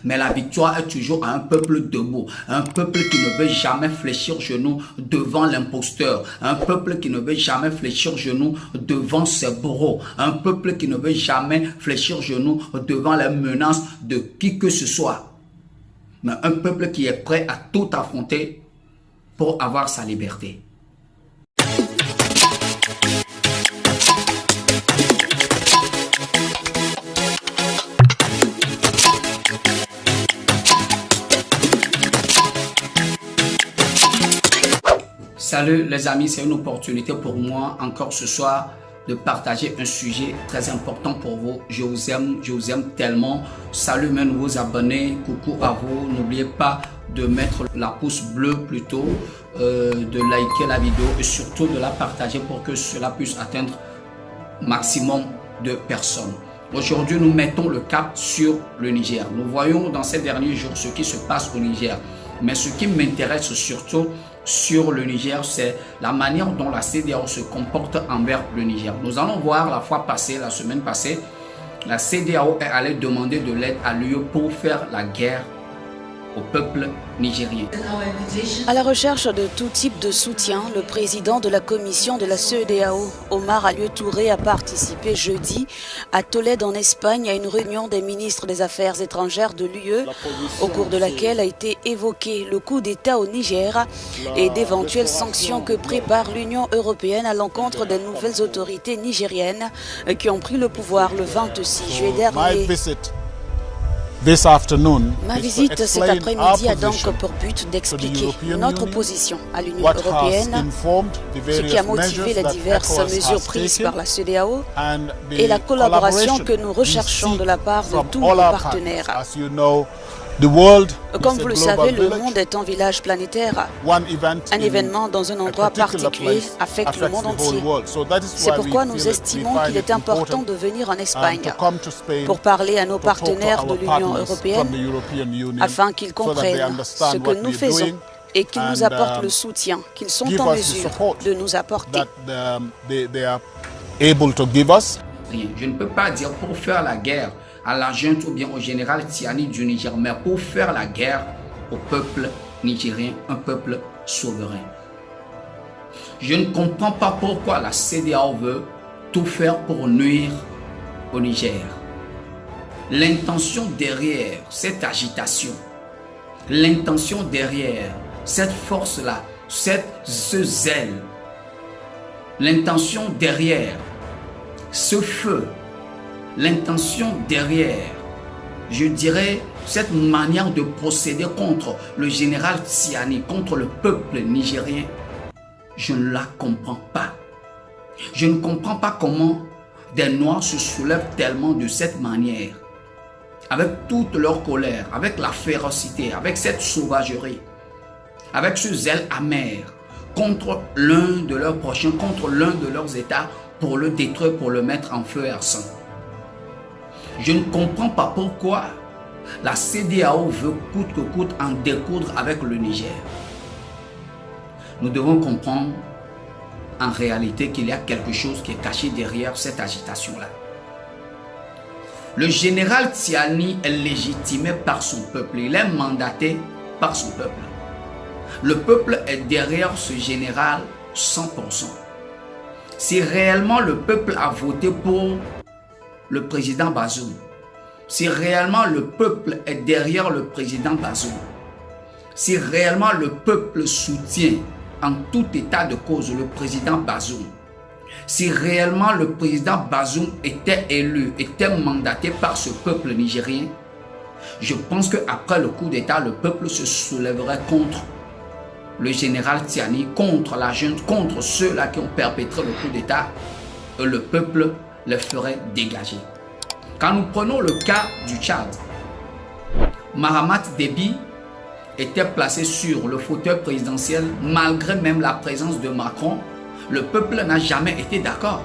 Mais la victoire est toujours à un peuple debout, un peuple qui ne veut jamais fléchir genoux devant l'imposteur, un peuple qui ne veut jamais fléchir genoux devant ses bourreaux, un peuple qui ne veut jamais fléchir genoux devant les menaces de qui que ce soit. Mais un peuple qui est prêt à tout affronter pour avoir sa liberté. Salut les amis, c'est une opportunité pour moi encore ce soir de partager un sujet très important pour vous. Je vous aime tellement. Salut mes nouveaux abonnés, coucou à vous. N'oubliez pas de mettre la pouce bleue plutôt, de liker la vidéo et surtout de la partager pour que cela puisse atteindre maximum de personnes. Aujourd'hui, nous mettons le cap sur le Niger. Nous voyons dans ces derniers jours ce qui se passe au Niger. Mais ce qui m'intéresse surtout sur le Niger, c'est la manière dont la CEDEAO se comporte envers le Niger. Nous allons voir la semaine passée, la CEDEAO est allée demander de l'aide à l'UE pour faire la guerre au peuple nigérien. À la recherche de tout type de soutien, le président de la commission de la CEDEAO, Omar Alieu Touré, a participé jeudi à Tolède en Espagne à une réunion des ministres des Affaires étrangères de l'UE, au cours de laquelle a été évoqué le coup d'État au Niger et d'éventuelles sanctions que prépare l'Union européenne à l'encontre des nouvelles autorités nigériennes qui ont pris le pouvoir le 26 juillet dernier. Ma visite cet après-midi a donc pour but d'expliquer notre position à l'Union européenne, ce qui a motivé les diverses mesures prises par la CEDEAO et la collaboration que nous recherchons de la part de tous nos partenaires. Comme vous le savez, le monde est un village planétaire. Un événement dans un endroit particulier affecte le monde entier. C'est pourquoi nous estimons qu'il est important de venir en Espagne pour parler à nos partenaires de l'Union européenne afin qu'ils comprennent ce que nous faisons et qu'ils nous apportent le soutien qu'ils sont en mesure de nous apporter. Je ne peux pas dire pour faire la guerre à la junte ou bien au général Tiani du Niger, mais pour faire la guerre au peuple nigérien, un peuple souverain. Je ne comprends pas pourquoi la CEDEAO veut tout faire pour nuire au Niger. L'intention derrière cette agitation, l'intention derrière cette force-là, ce zèle, l'intention derrière ce feu, l'intention derrière, je dirais, cette manière de procéder contre le général Tiani, contre le peuple nigérien, je ne la comprends pas. Je ne comprends pas comment des Noirs se soulèvent tellement de cette manière, avec toute leur colère, avec la férocité, avec cette sauvagerie, avec ce zèle amer contre l'un de leurs prochains, contre l'un de leurs États, pour le détruire, pour le mettre en feu et à sang. Je ne comprends pas pourquoi la CEDEAO veut coûte que coûte en découdre avec le Niger. Nous devons comprendre en réalité qu'il y a quelque chose qui est caché derrière cette agitation-là. Le général Tiani est légitimé par son peuple, il est mandaté par son peuple. Le peuple est derrière ce général 100%. Si réellement le peuple a voté pour le président Bazoum, si réellement le peuple est derrière le président Bazoum, si réellement le peuple soutient en tout état de cause le président Bazoum, si réellement le président Bazoum était élu, était mandaté par ce peuple nigérien, je pense qu'après le coup d'état, le peuple se soulèverait contre le général Tiani, contre la junte, contre ceux-là qui ont perpétré le coup d'état, et le peuple les ferait dégager. Quand nous prenons le cas du Tchad, Mahamat Déby était placé sur le fauteuil présidentiel malgré même la présence de Macron. Le peuple n'a jamais été d'accord,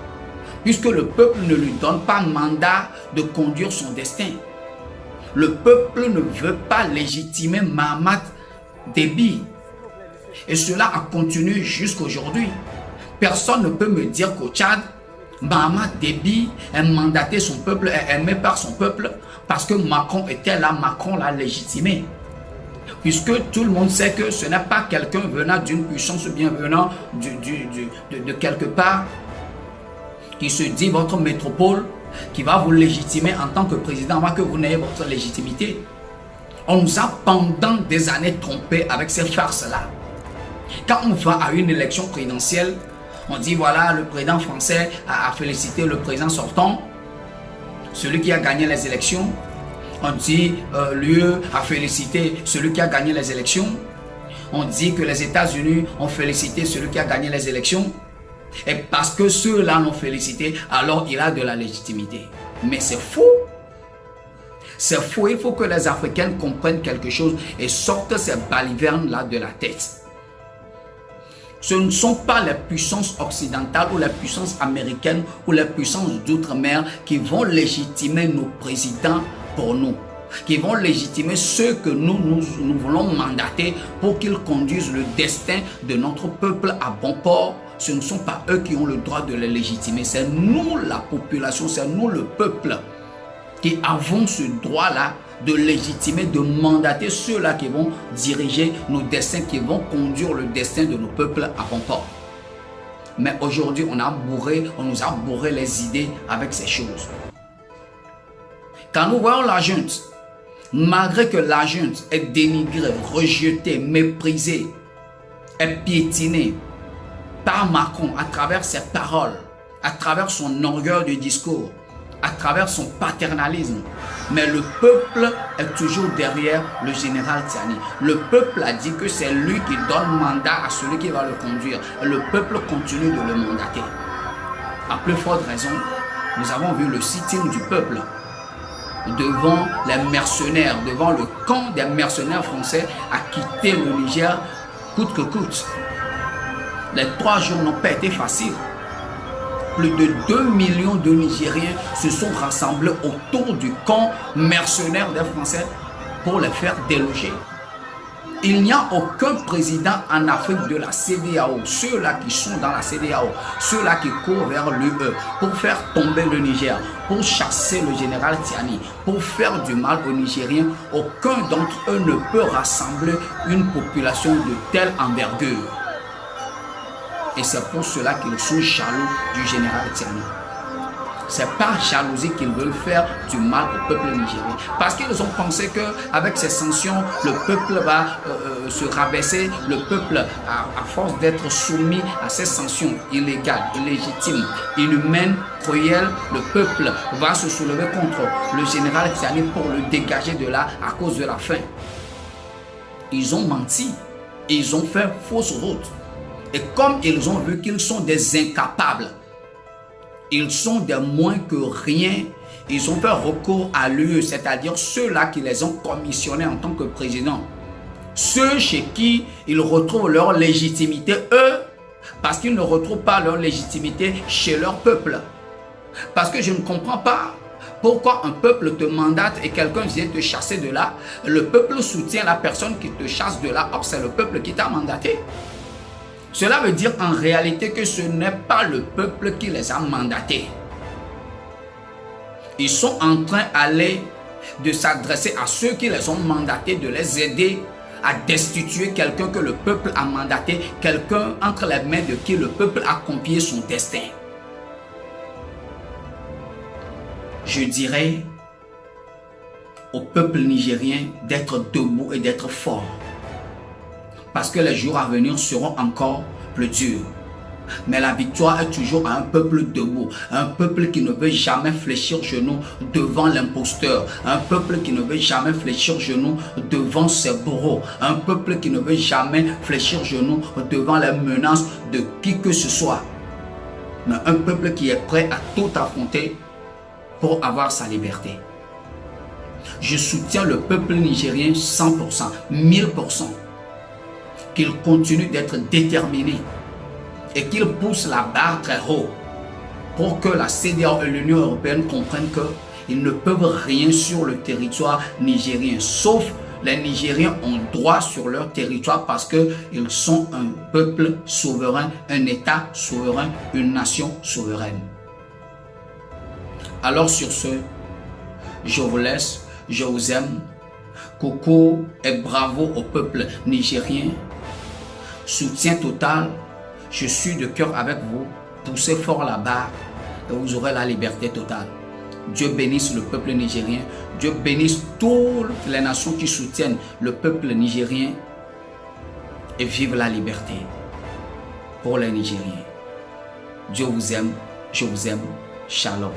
puisque le peuple ne lui donne pas mandat de conduire son destin. Le peuple ne veut pas légitimer Mahamat Déby. Et cela a continué jusqu'à aujourd'hui. Personne ne peut me dire qu'au Tchad, Mahamat Déby a mandaté son peuple, est aimé par son peuple parce que Macron était là, Macron l'a légitimé. Puisque tout le monde sait que ce n'est pas quelqu'un venant d'une puissance ou bien venant de quelque part qui se dit votre métropole, qui va vous légitimer en tant que président avant que vous n'ayez votre légitimité. On nous a pendant des années trompés avec ces farces-là. Quand on va à une élection présidentielle, on dit voilà, le président français a félicité le président sortant, celui qui a gagné les élections. On dit l'UE a félicité celui qui a gagné les élections. On dit que les États-Unis ont félicité celui qui a gagné les élections. Et parce que ceux-là l'ont félicité, alors il a de la légitimité. Mais c'est faux. C'est faux. Il faut que les Africains comprennent quelque chose et sortent ces balivernes-là de la tête. Ce ne sont pas les puissances occidentales ou les puissances américaines ou les puissances d'outre-mer qui vont légitimer nos présidents pour nous, qui vont légitimer ceux que nous voulons mandater pour qu'ils conduisent le destin de notre peuple à bon port. Ce ne sont pas eux qui ont le droit de les légitimer, c'est nous la population, c'est nous le peuple qui avons ce droit-là de légitimer, de mandater ceux-là qui vont diriger nos destins, qui vont conduire le destin de nos peuples à bon port. Mais aujourd'hui, on nous a bourré les idées avec ces choses. Quand nous voyons la junte, malgré que la junte est dénigrée, rejetée, méprisée, est piétinée par Macron à travers ses paroles, à travers son orgueil de discours, à travers son paternalisme, mais le peuple est toujours derrière le général Tiani. Le peuple a dit que c'est lui qui donne mandat à celui qui va le conduire. Et le peuple continue de le mandater. À plus forte raison, nous avons vu le sitting du peuple devant les mercenaires, devant le camp des mercenaires français à quitter le Niger coûte que coûte. Les 3 jours n'ont pas été faciles. Plus de 2 millions de Nigériens se sont rassemblés autour du camp mercenaire des Français pour les faire déloger. Il n'y a aucun président en Afrique de la CEDEAO, ceux-là qui sont dans la CEDEAO, ceux-là qui courent vers l'UE pour faire tomber le Niger, pour chasser le général Tiani, pour faire du mal aux Nigériens, aucun d'entre eux ne peut rassembler une population de telle envergure. Et c'est pour cela qu'ils sont jaloux du général Tiani. C'est par jalousie qu'ils veulent faire du mal au peuple nigérien. Parce qu'ils ont pensé qu'avec ces sanctions, le peuple va se rabaisser. Le peuple, à force d'être soumis à ces sanctions illégales, illégitimes, inhumaines, cruelles, le peuple va se soulever contre le général Tiani pour le dégager de là à cause de la faim. Ils ont menti. Ils ont fait fausse route. Et comme ils ont vu qu'ils sont des incapables, ils sont des moins que rien, ils ont fait recours à l'UE, c'est-à-dire ceux-là qui les ont commissionnés en tant que président. Ceux chez qui ils retrouvent leur légitimité, eux, parce qu'ils ne retrouvent pas leur légitimité chez leur peuple. Parce que je ne comprends pas pourquoi un peuple te mandate et quelqu'un vient te chasser de là. Le peuple soutient la personne qui te chasse de là. Or, c'est le peuple qui t'a mandaté. Cela veut dire en réalité que ce n'est pas le peuple qui les a mandatés. Ils sont en train de s'adresser à ceux qui les ont mandatés, de les aider à destituer quelqu'un que le peuple a mandaté, quelqu'un entre les mains de qui le peuple a confié son destin. Je dirais au peuple nigérien d'être debout et d'être fort. Parce que les jours à venir seront encore plus durs. Mais la victoire est toujours à un peuple debout, un peuple qui ne veut jamais fléchir genou devant l'imposteur, un peuple qui ne veut jamais fléchir genou devant ses bourreaux, un peuple qui ne veut jamais fléchir genou devant les menaces de qui que ce soit. Mais un peuple qui est prêt à tout affronter pour avoir sa liberté. Je soutiens le peuple nigérien 100%, 1000%. Qu'il continue d'être déterminé et qu'il pousse la barre très haut pour que la CEDEAO et l'Union européenne comprennent qu'ils ne peuvent rien sur le territoire nigérien, sauf les Nigériens ont droit sur leur territoire parce qu'ils sont un peuple souverain, un État souverain, une nation souveraine. Alors sur ce, je vous laisse. je vous aime. Coucou et bravo au peuple nigérien. Soutien total, je suis de cœur avec vous. Poussez fort la barre et vous aurez la liberté totale. Dieu bénisse le peuple nigérien. Dieu bénisse toutes les nations qui soutiennent le peuple nigérien et vive la liberté pour les Nigériens. Dieu vous aime, je vous aime. Shalom.